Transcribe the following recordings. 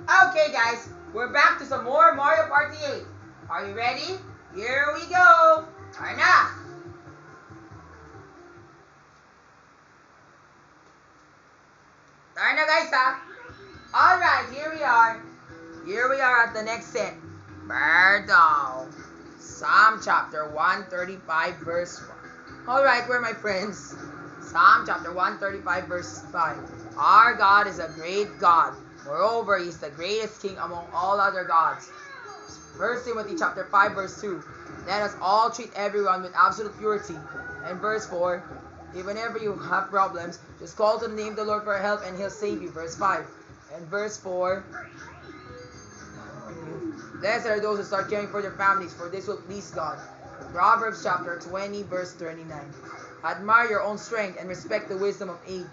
Okay, guys, we're back to some more Mario Party 8. Are you ready? Here we go! Tara na! Tara na, guys, ha? Alright, here we are. Here we are at the next set. Birdo. Psalm chapter 135, verse 1. Alright, we're my friends. Psalm chapter 135, verse 5. Our God is a great God. Moreover, He is the greatest King among all other gods. 1 Timothy chapter 5, verse 2. Let us all treat everyone with absolute purity. And verse 4. Whenever you have problems, just call to the name of the Lord for help and He'll save you. Verse 5. And verse 4. Blessed are those who start caring for their families, for this will please God. Proverbs chapter 20, verse 39. Admire your own strength and respect the wisdom of age.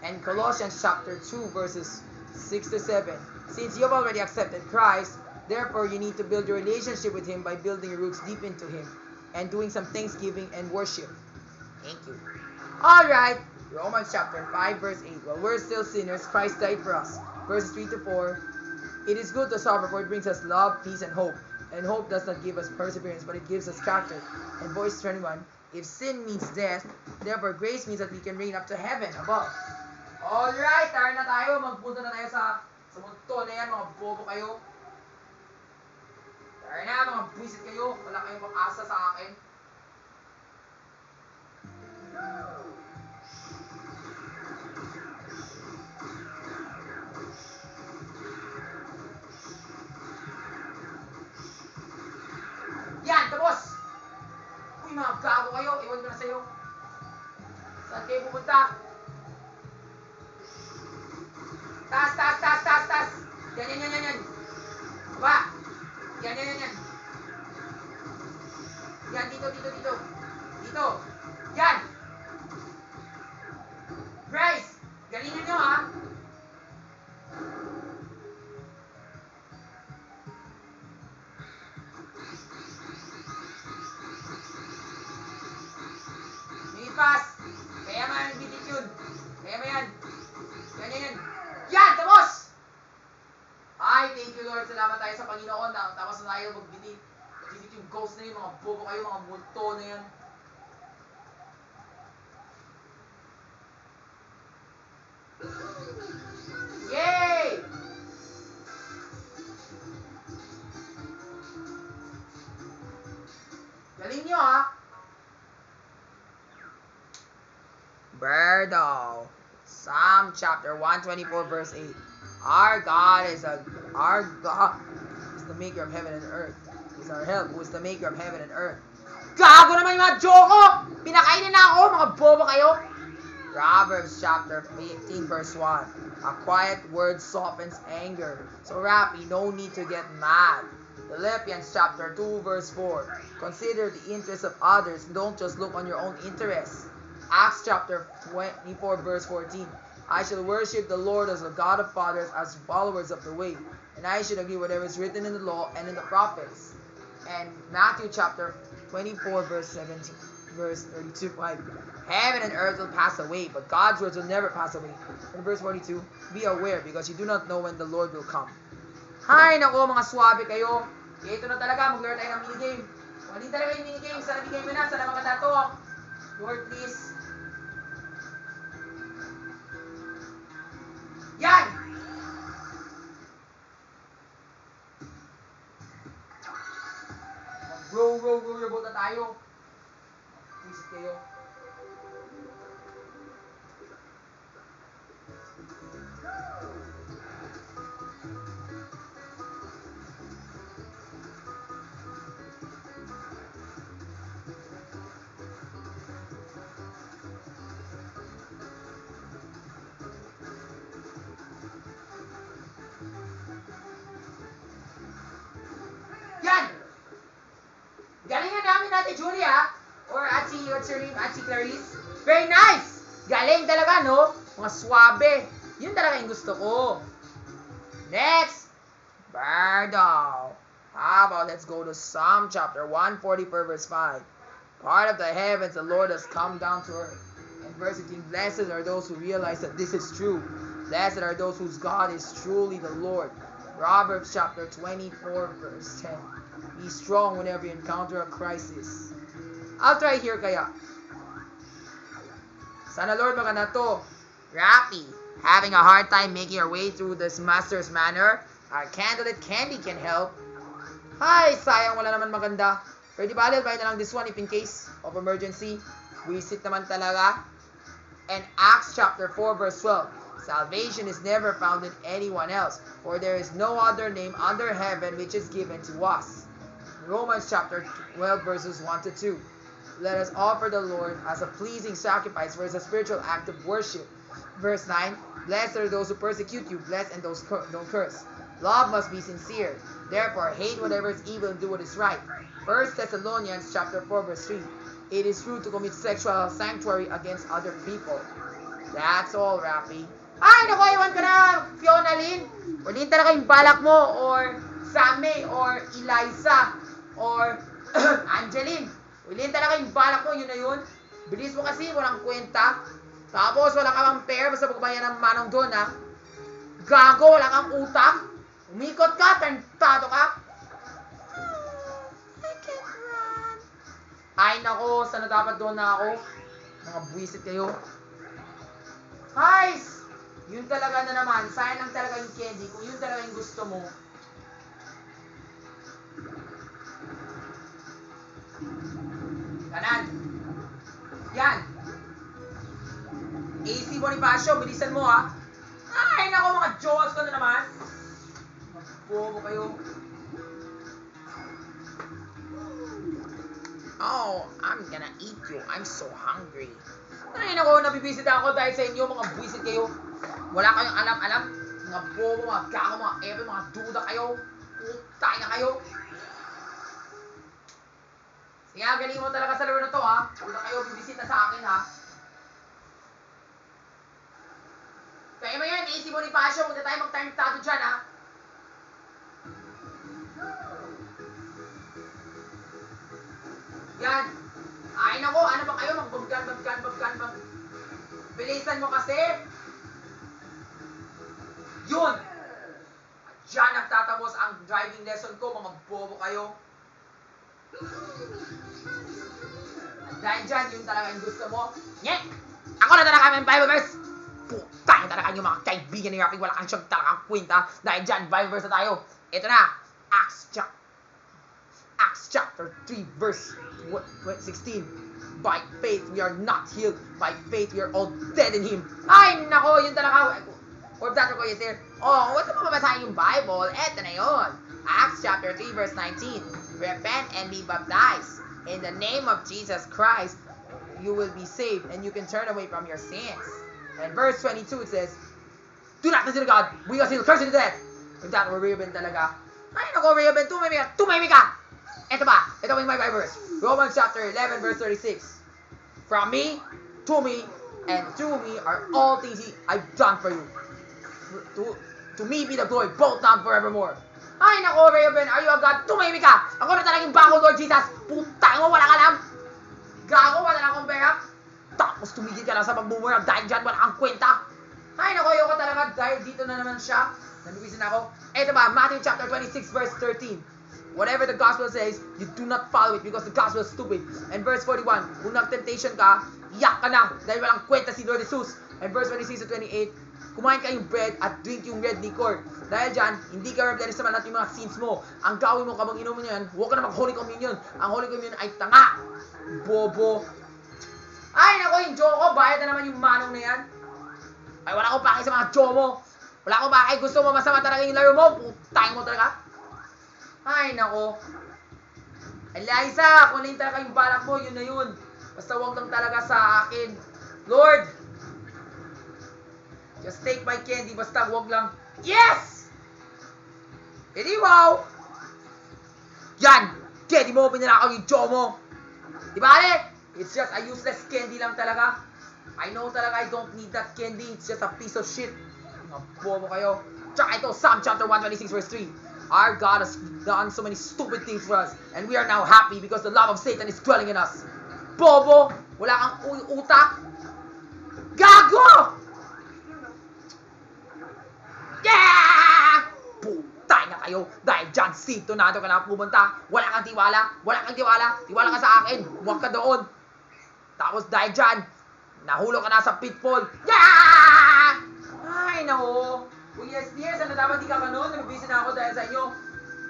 And Colossians chapter 2, verses 6 to 7. Since you have already accepted Christ, therefore you need to build your relationship with Him by building your roots deep into Him and doing some thanksgiving and worship. Thank you. Alright, Romans chapter 5, verse 8. While we're still sinners, Christ died for us. Verses 3 to 4. It is good to suffer, for it brings us love, peace, and hope. And hope does not give us perseverance, but it gives us character. And verse 21. If sin means death, therefore grace means that we can reign up to heaven above. Alright, tara na tayo. Magpunta na tayo sa multo na yan, mga bobo kayo. Tara na, mga buwisit kayo. Wala kayong pag-asa sa akin. Yan, tapos! Uy, mga gago kayo. Iwan ko na sa'yo. Saan kayo pupunta? Taas, taas, taas, taas, taas! Yan. Baba! Yan. Yan, dito. Dito! Yan! Bryce! Galingan nyo, ha? Pass. Kaya mo yan, bitit yun. Kaya mo yan. Yan. Yan, tapos! Ay, thank you Lord. Salamat tayo sa Panginoon. Tapos na tayo magbitit. Bitit yung ghost na yun, mga bobo kayo, mga multo na yan. Yay! Galing nyo, ha? Birdo. Psalm chapter 124, verse 8. Our God is the maker of heaven and earth. He's our help, who is the maker of heaven and earth. Gago naman yung mga joko! Pinakainin na ako, mga bobo kayo! Proverbs chapter 15, verse 1. A quiet word softens anger. So Rapi, no need to get mad. Philippians chapter 2, verse 4. Consider the interests of others. Don't just look on your own interests. Acts chapter 24, verse 14. I shall worship the Lord as the God of fathers, as followers of the way. And I should agree whatever is written in the law and in the prophets. And Matthew chapter 24, verse 17. Verse 32, 5. Heaven and earth will pass away, but God's words will never pass away. And verse 42, be aware, because you do not know when the Lord will come. Hay, nako, mga swabe kayo. Ito na talaga, maglaro tayo ng minigame. Kung hindi talaga yung minigame, sana bigay mo na, sana maganda to. Lord, please. Yan! Row your boat na tayo. Visit kayo. Yan! Galingan namin natin, Julia. Or what's your name? Atsi Clarice. Very nice! Galing talaga, no? Mga swabe. Yun talaga yung gusto ko. Next! Birdo. How about let's go to Psalm chapter 144, verse 5. Part of the heavens, the Lord has come down to earth. And verse 18, blessed are those who realize that this is true. Blessed are those whose God is truly the Lord. Proverbs chapter 24 verse 10. Be strong whenever you encounter a crisis. I'll try here kaya. Sana Lord maganda to. Rappy, having a hard time making your way through this master's manor? Our candlelit candy can help. Ay, sayang wala naman maganda. Pero di ba, I'll buy na lang this one if in case of emergency. Visit naman talaga. And Acts chapter 4 verse 12. Salvation is never found in anyone else, for there is no other name under heaven which is given to us. Romans chapter 12 verses 1 to 2. Let us offer the Lord as a pleasing sacrifice, for it's a spiritual act of worship. Verse 9. Blessed are those who persecute you, blessed and those don't curse. Love must be sincere. Therefore, hate whatever is evil and do what is right. 1 Thessalonians chapter 4 verse 3. It is true to commit sexual sanctuary against other people. That's all, Rappy. Ay, naku, iwan ka na, Fiona Lynn. Ulihin talaga yung balak mo, or Sammy, or Eliza, or Angeline. Ulihin talaga yung balak mo, yun na yun. Bilis mo kasi, walang kwenta. Tapos, wala ka mang pair, basta pagbayan ng manong doon, ha. Gago, wala kang utak. Umikot ka, tantado ka. I can't run. Ay, nako, sana dapat doon na ako. Mga buwisit kayo. Guys! Yun talaga na naman, sayang lang talaga yung candy kung yun talaga yung gusto mo. Kanan. Yan. AC Bonifacio, bilisan mo ha. Ay, nako mga jowas ko na naman. Magbobo kayo. Oh, I'm gonna eat you. I'm so hungry. Ay, nako, nabibisit ako dahil sa inyo, mga buwisit kayo. Wala kayong alam-alam. Mga bobo, mga gago, mga epe, mga duda kayo. Utay na kayo. Sige, galing mo talaga sa laro na to, ha. Huwag na kayo bibisita sa akin, ha. Kaya mo yan, AC Bonifacio, huwag na tayo mag-time-tado dyan, ha. Yan. Ay, nako, ano ba kayo? Magbabgan. Bilisan mo kasi. Yun! At dyan nagtatapos ang driving lesson ko, mga bobo kayo. At dahil dyan, yun talaga yung gusto mo. Nye! Ako na talaga may Bible verse! Putang talaga yung mga kaibigan ni Rappy, wala kang siyang talagang kwenta. Dahil dyan, Bible verse na tayo. Ito na, Acts chapter 3 verse 16. By faith we are not healed. By faith we are all dead in Him. Ay, nako, yun talaga. Or Dr. Koya sir, oh, huwag ka mababasahin yung Bible. Eto na yun. Acts chapter 3 verse 19. Repent and be baptized. In the name of Jesus Christ, you will be saved and you can turn away from your sins. And verse 22 it says, do not consider God, we are still cursed to death. If that were Reuben talaga. Ay, nako, Reuben, tumahimik ka. Ito ba? Ito yung my Bible verse. Romans chapter 11 verse 36. From me, to me, and through me are all things I've done for you. To me be the glory, both now and forevermore. Ay, nako, Reuben, are you a God? Tumahimik ka! Ako na talagang bago, Lord Jesus! Putang mo, wala ka alam! Gago, wala na akong pera! Tapos tumigil ka lang sa pagmumura dahil dyan, wala kang kwenta! Ay, nako, ayoko talaga dahil dito na naman siya. Nabibisin ako. Ito ba, Matthew chapter 26 verse 13. Whatever the gospel says, you do not follow it because the gospel is stupid. And verse 41, kung nag-temptation ka, iyak ka na dahil walang kwenta si Lord Jesus. And verse 26 to 28, kumain ka yung bread at drink yung red liquor. Dahil dyan, hindi ka replenish naman natin yung mga sins mo. Ang gawin mo kapag inumin yan, huwag ka na mag-Holy Communion. Ang Holy Communion ay tanga. Bobo. Ay, nako, yung joke ko, bayad na naman yung manong na yan. Ay, wala akong pake sa mga joke mo. Wala akong pake, gusto mo masama talaga yung laro mo. Putang mo talaga. Ay, nako. Eliza, kung talaga yung balak mo, yun na yun. Basta huwag lang talaga sa akin. Lord, just take my candy, basta huwag lang. Yes! Hindi, wow! Yan! Candy mo, pinanakaw yung jaw mo. Diba, Ale? It's just a useless candy lang talaga. I know talaga I don't need that candy. It's just a piece of shit. Mga bobo kayo. Tsaka ito, Psalm chapter 126 verse 3. Our God has done so many stupid things for us, and we are now happy because the love of Satan is dwelling in us. Bobo! Wala kang utak! Gago! Yeah! Puta! kayo. Dahil dyan, si Tornado ka na pumunta. Wala kang tiwala. Wala kang tiwala. Tiwala ka sa akin. Huwag ka doon. Tapos dahil dyan, nahulog ka na sa pitfall. Yeah! Ay, nako. Kuya Steers, ano dapat di ka ganun? Nabibisi na ako dahil sa inyo.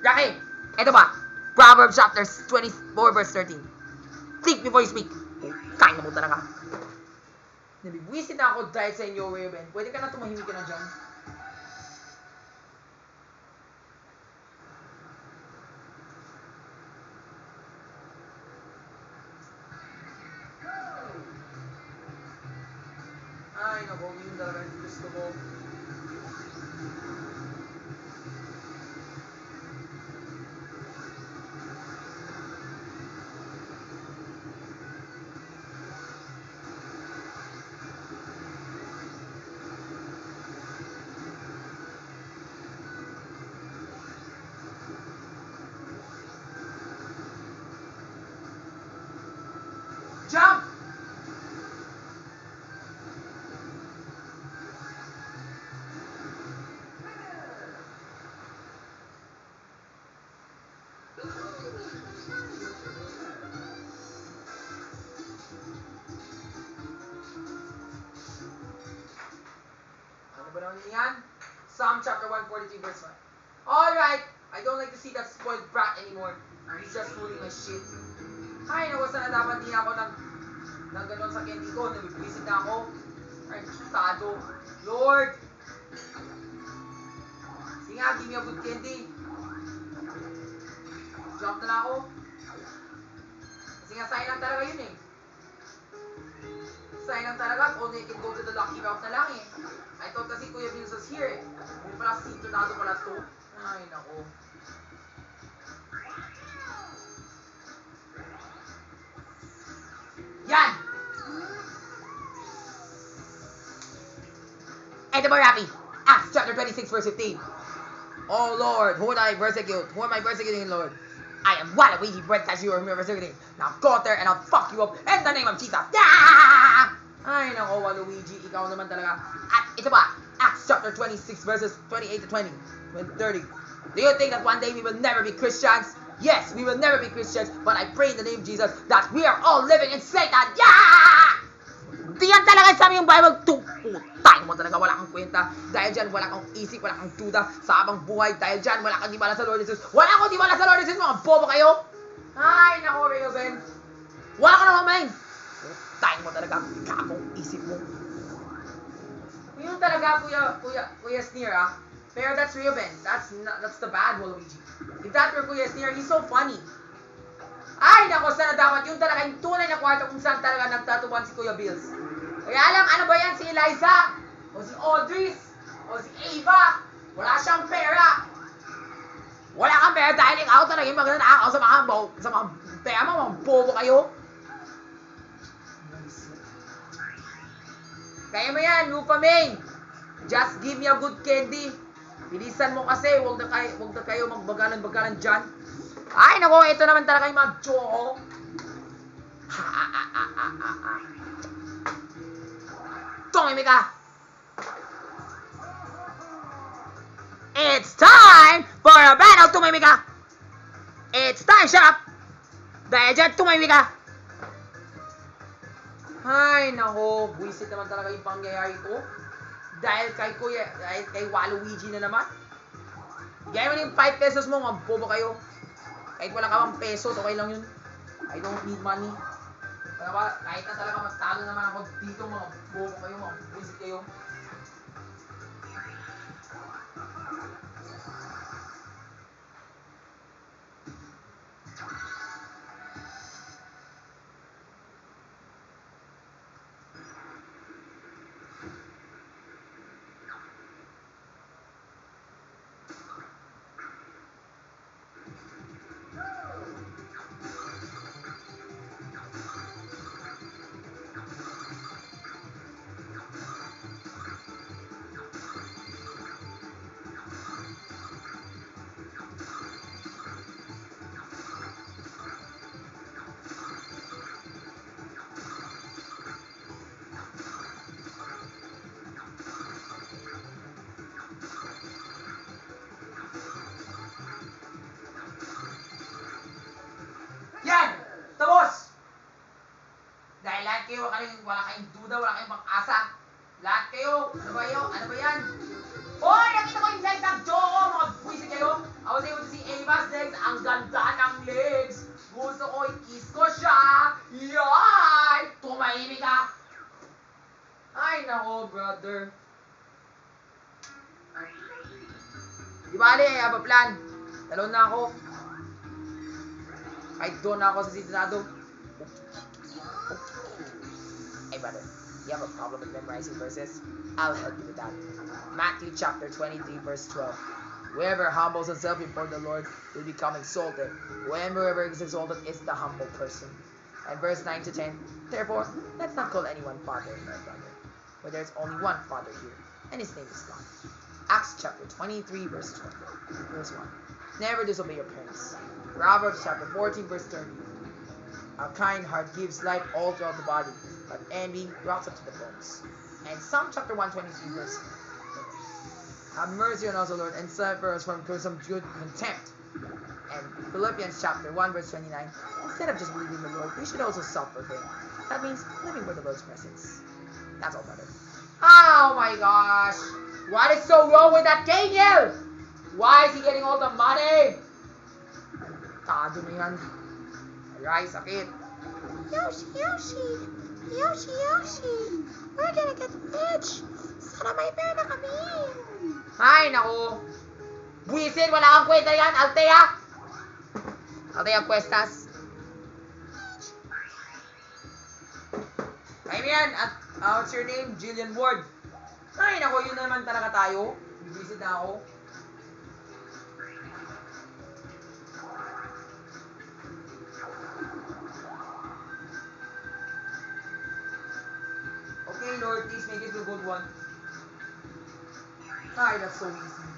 Rocky, eto ba? Proverbs chapter 24 verse 13. Think before you speak. Kain na mo talaga. Nabibwisit na ako dahil sa inyo, Raven. Pwede ka na tumahimik ka na dyan. Ay, naku, yun talaga yung gusto ko. Jump! Ano ba naman yan? Psalm chapter 143 verse 1. Alright, I don't like to see that spoiled brat anymore. He's just fooling my shit. Ay, naku, sana dapat di ako ng ganon sa candy ko. Nabibwisit na ako. Ay, tado. Lord! Sige nga, give me a good candy. Jump na lang ako. Kasi nga, sayang lang talaga yun eh. Sayang lang talaga. Only I can go to the lucky route na lang eh. I thought kasi Kuya Vince was here eh. Hindi pala si Tornado pala to. Ay, naku. Yan! Ito mo, Rafi. Acts chapter 26 verse 15. Oh Lord, who would I persecute? Who am I persecuting, Lord? I am Waluigi, bread as you are persecuting. Now go out there and I'll fuck you up in the name of Jesus. Yeah! Ay, nako, Waluigi, ikaw naman talaga. At ito pa, Acts chapter 26 verses 28 to 20, 30. Do you think that one day we will never be Christians? Yes, we will never be Christians, but I pray in the name of Jesus that we are all living in Satan. Yeah! Diyan talaga sa yung Bible. Putay mo talaga, wala kang kwenta. Dahil dyan, wala kang isip, wala kang duda sa habang buhay. Dahil dyan, wala kang tiwala sa Lord Jesus. Wala akong tiwala sa Lord Jesus, mga bobo kayo. Ay, nako, Raven. Wala ka naman, man. Putay mo talaga, kakong isip mo. Yun talaga, Kuya Sneer, ah. Pero that's Raven. That's the bad Waluigi. If that were Kuya Sneer, he's so funny. Ay, nako, sana dapat yun talaga yung tunay na kwarto kung saan talaga nagtatubuan si Kuya Bills. Kaya lang, ano ba yan? Si Eliza? O si Audrey? O si Ava? Wala siyang pera. Wala kang pera dahil ikaw talaga yung magnanakaw sa mga pera mo, mga bobo kayo. Kaya mo yan, Lupa Main. Just give me a good candy. Bilisan mo kasi, huwag na kayo magbagalan-bagalan dyan. Ay, nako, ito naman talaga yung mga Joko. Tumimik ka! It's time for a battle! Tumimik ka! It's time, shut up! Dahil dyan, tumimik ka! Ay, nako, buwisit naman talaga yung pangyayari ko. Dahil kay Waluigi na naman. Gaya mo na yung 5 pesos mo, mga bobo kayo. Kahit wala ka bang pesos, okay lang yun. I don't need money. Kahit na talaga magtalo naman ako dito, mga bobo kayo, mga buwisit kayo. kayong duda, wala kayong pang-asa. Lahat kayo, ano ba yun? Ano ba yan? Hoy, nakita ko yung legs ng Joe, mga buwisit kayo. I was able to see Ava's legs. Ang ganda ng legs. Gusto ko, i-kiss ko siya. Yay! Tumahimik ka. Ay, nako, brother. Di bali, I have a plan. Talon na ako. Kahit doon na ako sa Senado. Hey, brother. You have a problem with memorizing verses? I'll help you with that. Matthew chapter 23, verse 12. Whoever humbles himself before the Lord will become exalted. Whoever is exalted is the humble person. And verse 9 to 10. Therefore, let's not call anyone father, my brother. For there's only one father here, and his name is God. Acts chapter 23, verse 1. Never disobey your parents. Proverbs chapter 14, verse 30. A kind heart gives life all throughout the body, but envy rots up to the bones. And Psalm chapter 123, verse 7. Have mercy on us, O Lord, and suffer us from some good contempt. And Philippians chapter 1, verse 29. Instead of just believing the Lord, we should also suffer for Him. That means living for the Lord's presence. That's all, brother. Oh my gosh! What is so wrong with that Daniel? Why is he getting all the money? Tado na yan. Aray, sakit. Yoshi, we're gonna get rich. Sana may pera kami. Ay, naku. Buisit, wala kang kwenta yan, Altea. Altea Cuestas. Ay, yan. At what's your name? Jillian Ward. Ay, naku, yun naman talaga tayo. Buisit na ako. Okay, Lord, please make it a good one. Ay, that's so easy.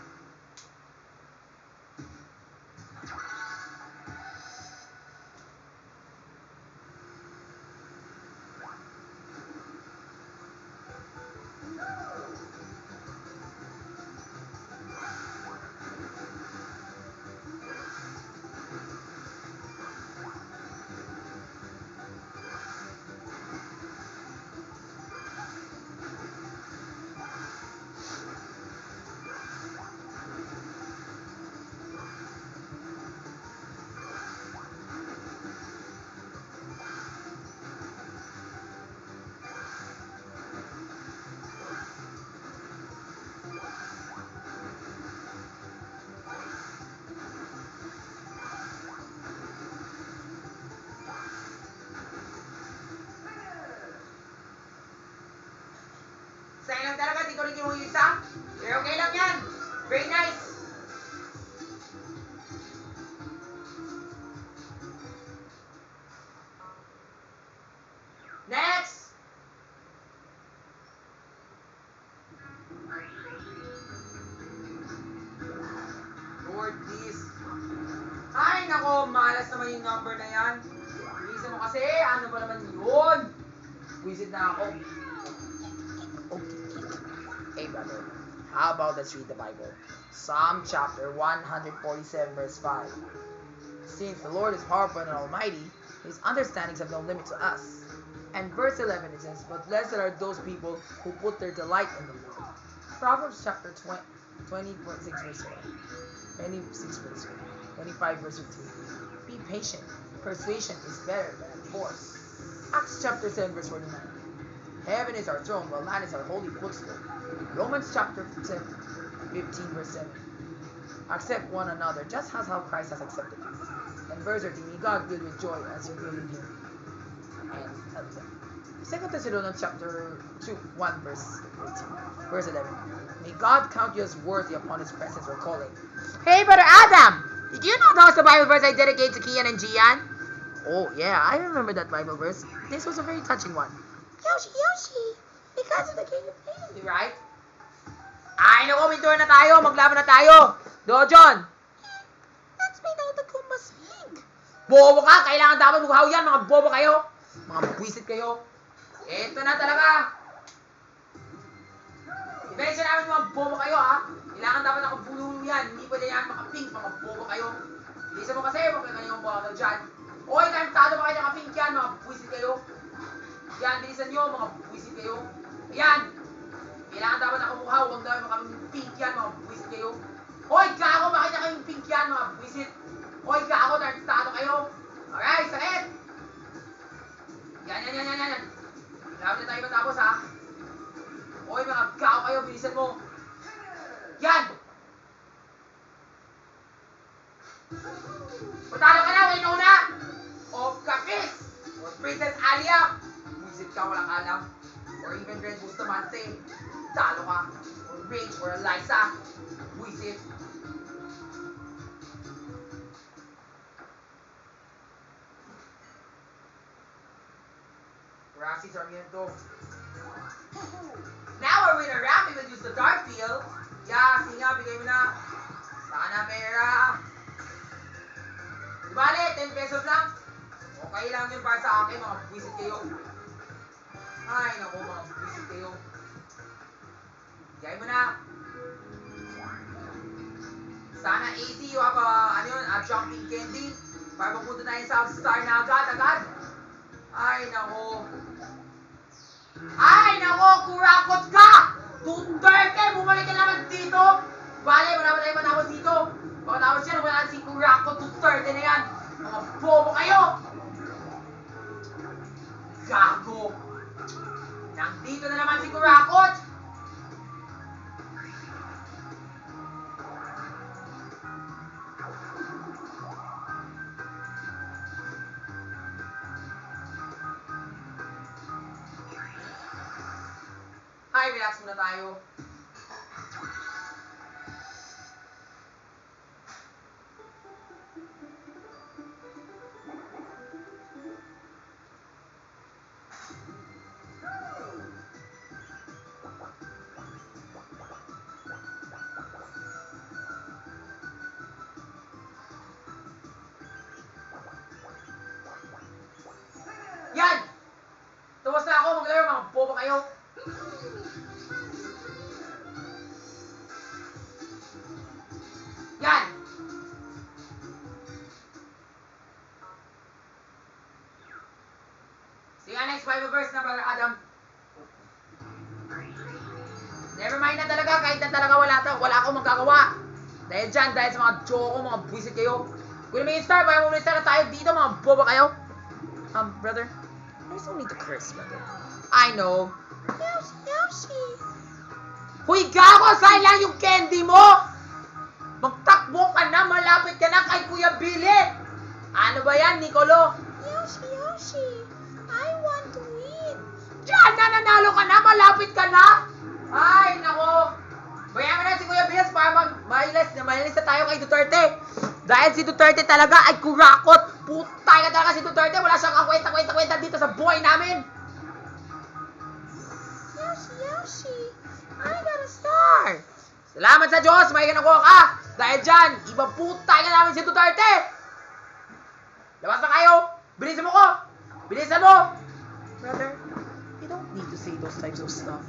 Sa'yo lang talaga, di ko rin kinuha yung isa. Pero okay lang yan. Very nice. Next! Lord, please. Ay, nako, malas naman yung number na yan. Bilisan mo kasi, ano ba naman yun? Wisit na ako. Hey brother, how about let's read the Bible? Psalm chapter 147 verse 5. Since the Lord is powerful and almighty, His understandings have no limit to us. And verse 11 it says, but blessed are those people who put their delight in the Lord. Proverbs chapter 20 verse 6 verse 4. 26 verse 4. 25 verse 15. Be patient. Persuasion is better than force. Acts chapter 7 verse 49. Heaven is our throne, while land is our holy footstool. Romans chapter 15 verse 7. Accept one another, just as how Christ has accepted you. And verse 13, may God fill you with joy as you believe in Him. And 2 Thessalonians chapter 1 verse 18. Verse 11. May God count you as worthy upon His presence or calling. Hey, Brother Adam! Did you know that was the Bible verse I dedicated to Kian and Gian? Oh, yeah, I remember that Bible verse. This was a very touching one. Yoshi, because of the king of pain. Right? Ay, naku, mintuan na tayo. Maglaban na tayo. Dojon! Let's make all the Goombas pink. Bobo ka! Kailangan dapat mughaw yan. Mga bobo kayo. Mga buwisit kayo. Ito na talaga. Ibensya namin mga bobo kayo, ha? Kailangan dapat nakabulong yan. Hindi pwede yan maka-pink. Mga bobo kayo. Bilisan mo kasi. Huwag kayong bobo dyan. Oy, kantado ba kayo naka-pink yan? Mga buwisit kayo. Yan, bilisan nyo, mga buwisit kayo. Yan! Kailangan dapat nakamukha, huwag daw kami pink yan, mga buwisit kayo. Hoy, gago, makita kayong pink yan, mga buwisit. Hoy, gago, nartistado kayo. Alright, sakit! Yan. Kailangan na tayo matapos, ha? Hoy, mga gago kayo, bilisan mo. Yan! Patalo ka na, wait una! O Kapis! O Princess Alia! Buwisit ka, walang alam. Or even Red Bustamante. Talo ka. Or Rage or Eliza. Buwisit. Roxy Sarmiento. Now our winner Rami will use the dark field. Yeah, sige nga, bigay mo na. Saka na pera. Di bale, 10 pesos lang. Okay lang yun para sa akin, mga buwisit kayo. Ay, naku, mga buwisit kayo. Bigay mo na. Sana AC, you have a jumping candy. Para mapunta tayo sa star na agad-agad. Ay, naku. Ay, nako, kurakot ka! Duterte, bumalik ka naman dito! Bale, wala tayo matapos dito. Pagkatapos yan, wala si Kurakot Duterte na yan. Mga bobo kayo! Gago! Nandito na naman si Kurakot! Hi, relax muna tayo. Yan! Tawas na ako, maglaro, mga bobo kayo. Yan! Sige, next Bible verse na, Brother Adam. Never mind na talaga, kahit na talaga wala akong magagawa. Dahil dyan, dahil sa mga joke, mga buwisit kayo. Kung na may start, kaya mo start na tayo dito, mga boba kayo. Brother, there's no need to curse, brother. I know. Yoshi. Huy, gago! Saan lang yung candy mo? Magtakbo ka na, malapit ka na kay Kuya Billy. Ano ba yan, Nicolo? Yoshi. I want to win. Diyan na, nanalo ka na, malapit ka na. Ay, nako. Bayan mo na si Kuya Billy para mahilis na tayo kay Duterte. Dahil si Duterte talaga ay kurakot. Putay ka talaga si Duterte. Wala siyang kwenta dito sa buhay namin. Yoshi. I got a star. Salamat sa Diyos, may nakuha ka. Dahil dyan, ibang putay ka namin si Duterte. Labas na kayo. Bilisan mo ko. Bilisan mo. Brother, you don't need to say those types of stuff.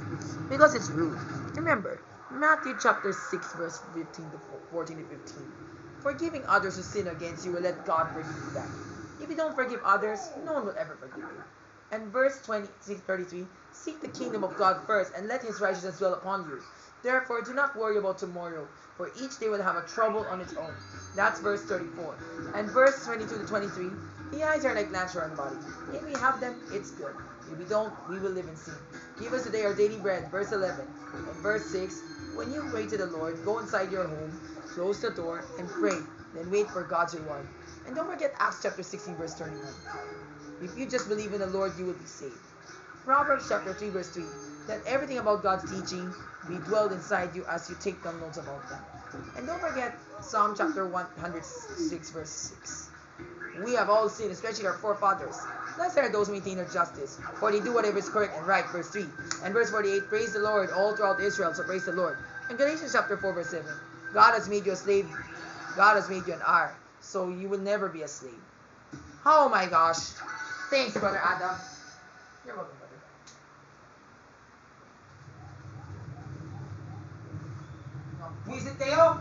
Because it's rude. Remember, Matthew chapter 6 verse 14 to 15. Forgiving others who sin against you will let God forgive you back. If you don't forgive others, no one will ever forgive you. And verse 33, seek the kingdom of God first, and let his righteousness dwell upon you. Therefore, do not worry about tomorrow, for each day will have a trouble on its own. That's verse 34. And verse 22 to 23, the eyes are like lamps for our body. If we have them, it's good. If we don't, we will live in sin. Give us today our daily bread, verse 11. And verse 6, when you pray to the Lord, go inside your home, close the door, and pray. Then wait for God's reward. And don't forget Acts chapter 16, verse 31. If you just believe in the Lord, you will be saved. Proverbs chapter 3, verse 3. Let everything about God's teaching be dwelled inside you as you take down notes about them. And don't forget Psalm chapter 106, verse 6. We have all sinned, especially our forefathers. Blessed are those who maintain their justice, for they do whatever is correct and right, verse 3. And verse 48, praise the Lord all throughout Israel, so praise the Lord. And Galatians chapter 4, verse 7. God has made you a slave. God has made you an heir, so you will never be a slave. Oh my gosh. Thanks, Brother Adam. You're welcome, brother. Visit kayo.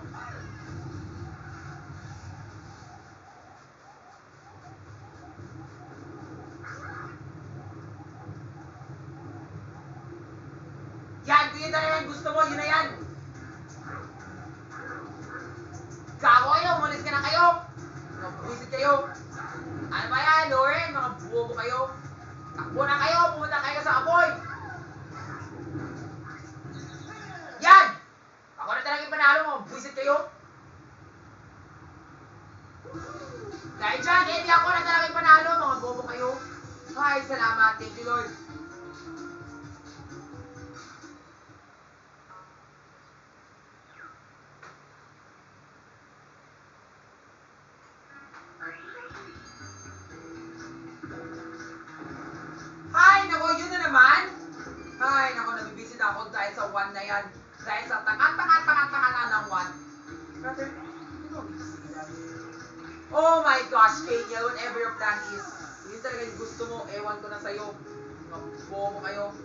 Kita na yung gusto mo, yun na yan. Gago kayo, umalis ka na kayo. Mga buwisit kayo. Ano ba yan, Lauren? Mga bobo kayo. Takbo na kayo, pumunta kayo sa apoy. Yan! Ako na talaga yung panalo, mga buwisit kayo. Dahil dyan, hindi ako na talaga yung panalo, mga bobo kayo. Ay, salamat. Thank you, Lord. Ay, nako, yun na naman. Ay, nako, nabibisit ako dahil sa 1 na yan. Dahil sa tanga na ng 1. Brother, you don't need to see that. Oh my gosh, Kenya, whatever your plan is, yun talaga yung gusto mo, ewan ko na sa'yo. Mabuo mo kayo.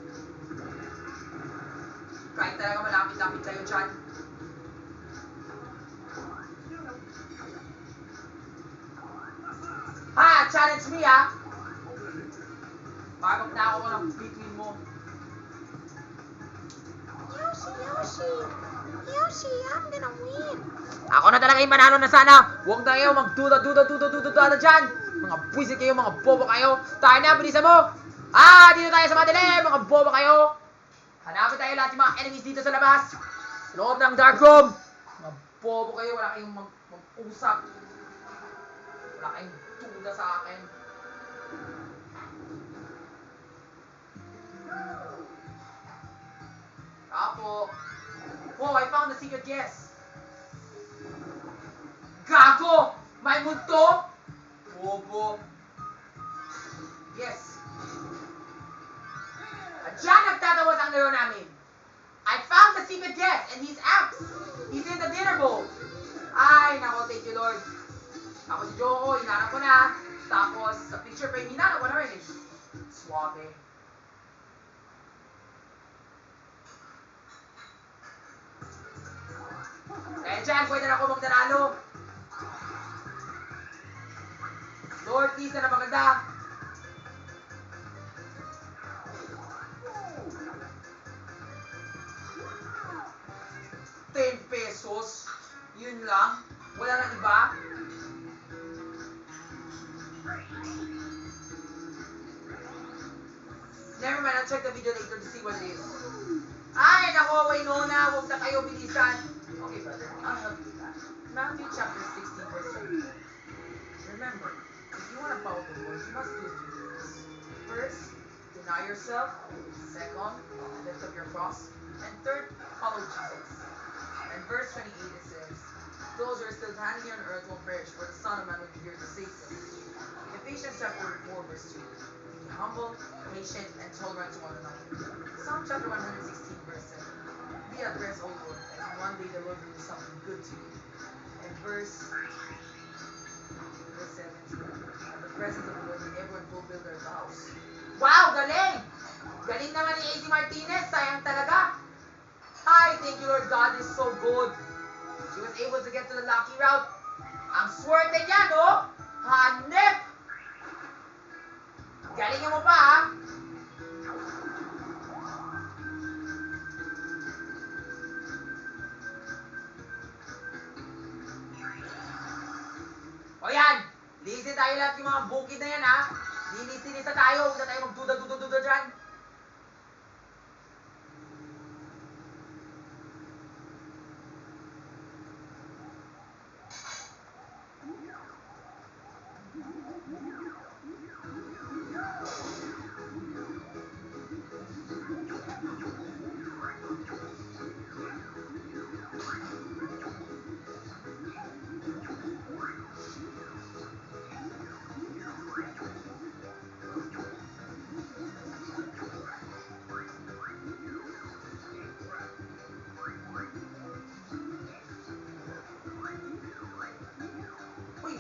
Kahit talaga malapit-lapit kayo dyan. Ha! Challenge me, ha! Pagod na ako ng between mo. Yoshi, I'm gonna win. Ako na talaga yung manalo na sana. Huwag na kayo magduda dyan. Mga buwisit kayo, mga bobo kayo. Tayo na, bilisan mo. Dito tayo sa madilim, mga bobo kayo. Hanapin tayo lahat yung mga enemies dito sa labas. Sa loob ng dark room. Mga bobo kayo, wala kayong mag-usap. Wala kayong duda sa akin. Apo. Oh, I found the secret guest. Gago! May multo? Bobo. Yes. At dyan nagtatapos ang laro namin. I found the secret guest and he's out. He's in the dinner bowl. Ay, nako, thank you, Lord. Ako si Joko, hinanap ko na. Tapos, sa picture frame, hinanap ko na rin eh. Suave. Dahil dyan, pwede na ako magdanalo. Lord, please na maganda. ₱10. Yun lang. Wala nang iba. Never mind, I'll check the video later to see what it is. Ay, nako, Waynona, huwag na kayo bilisan. Okay, brother, I'll help you with that. Matthew chapter 16, verse 7. Remember, if you want to follow the Lord, you must do a few things. First, deny yourself. Second, lift up your cross. And third, follow Jesus. And verse 28 it says, those who are still standing here on earth will perish, for the Son of Man will be here to save them. In Ephesians chapter 4, verse 2, be humble, patient, and tolerant to one another. Psalm chapter 116, verse 7, be at rest, O Lord, and one day the Lord will do something good to you. And verse 17, at the presence of the Lord, everyone fulfill their vows. Wow, galing! Galing naman ni AC Martinez, sayang talaga. Hi, thank you, Lord God is so good. She was able to get to the lucky route. Ang swerte niya, no? Hanep! Galingan mo pa, ha? O yan, listen tayo lahat yung mga bukid na yan, ha? Linis-linis na tayo, huwag na tayo magduda-duda-duda dyan.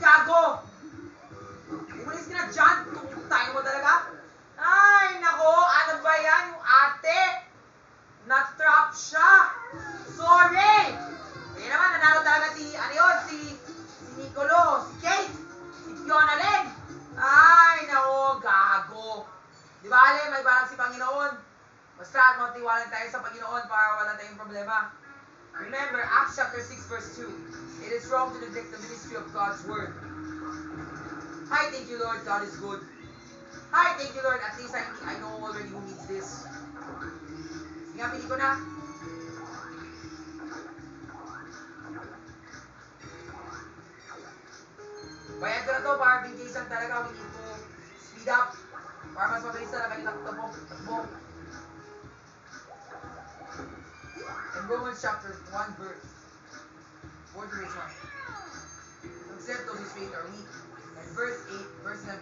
Gago! Umalis ka na dyan! Tayo mo talaga? Ay, nako! Ano ba yan? Yung ate! Na-trap siya! Sorry! Kaya naman, nanalo talaga si, ano yun? Si Nicolo, si Kate, si Fiona Len. Ay, nako! Gago! Di ba, Ale? May barang si Panginoon. Basta, magtiwala tayo sa Panginoon para problema. Remember, Acts chapter 6 verse 2. It is wrong to neglect the ministry of God's word. Hi, thank you Lord, God is good. Hi, thank you Lord, at least I know already who needs this. Sige nga, pili ko na. Bayad ko na to, para bigaysan talaga, we need to speed up. Para mas mabilis na kanyang takbo. In Romans chapter 1 verse 4 to verse 1. Except those whose faith are weak. And verse 8, verse 7,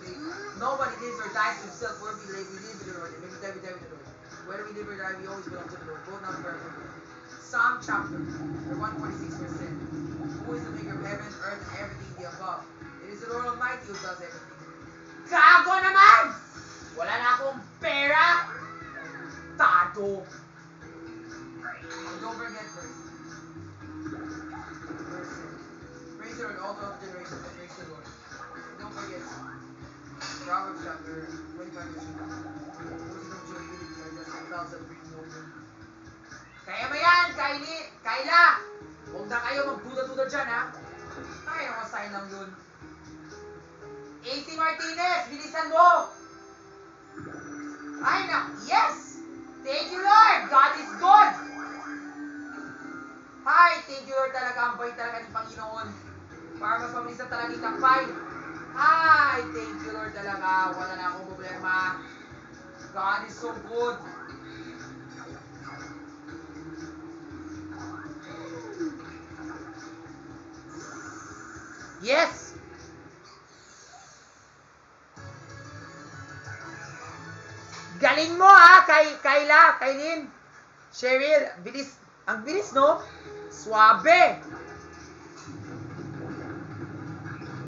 nobody lives or dies to himself, where we live with the Lord. And when we die with the Lord. Whether we live or die, we always belong to the Lord. Both now and forever. Psalm chapter 146 verse 10. Who is the maker of heaven, earth, and everything the above? It is the Lord Almighty who does everything. Gago naman! Wala na akong pera! Tado! And don't forget verse 7. Praise the Lord, all 12 generations. Praise the Lord. And don't forget Proverbs chapter 25 verse 2. Those who don't show humility are just themselves that bring no good. Kaya mo yan, Kayla! Huwag na kayo magduda-duda dyan, ha? Kaya ako sign lang yun. AC Martinez, bilisan mo! Ay na, yes! Thank you Lord! God is good! Hi, thank you Lord talaga, ang bait talaga ni Panginoon. Para mas mabilis na talaga itakpay. Hi, thank you Lord talaga, wala na akong problema. God is so good. Yes! Galing mo ha, Kaylin, Cheryl, bilis, ang bilis no? Suabe!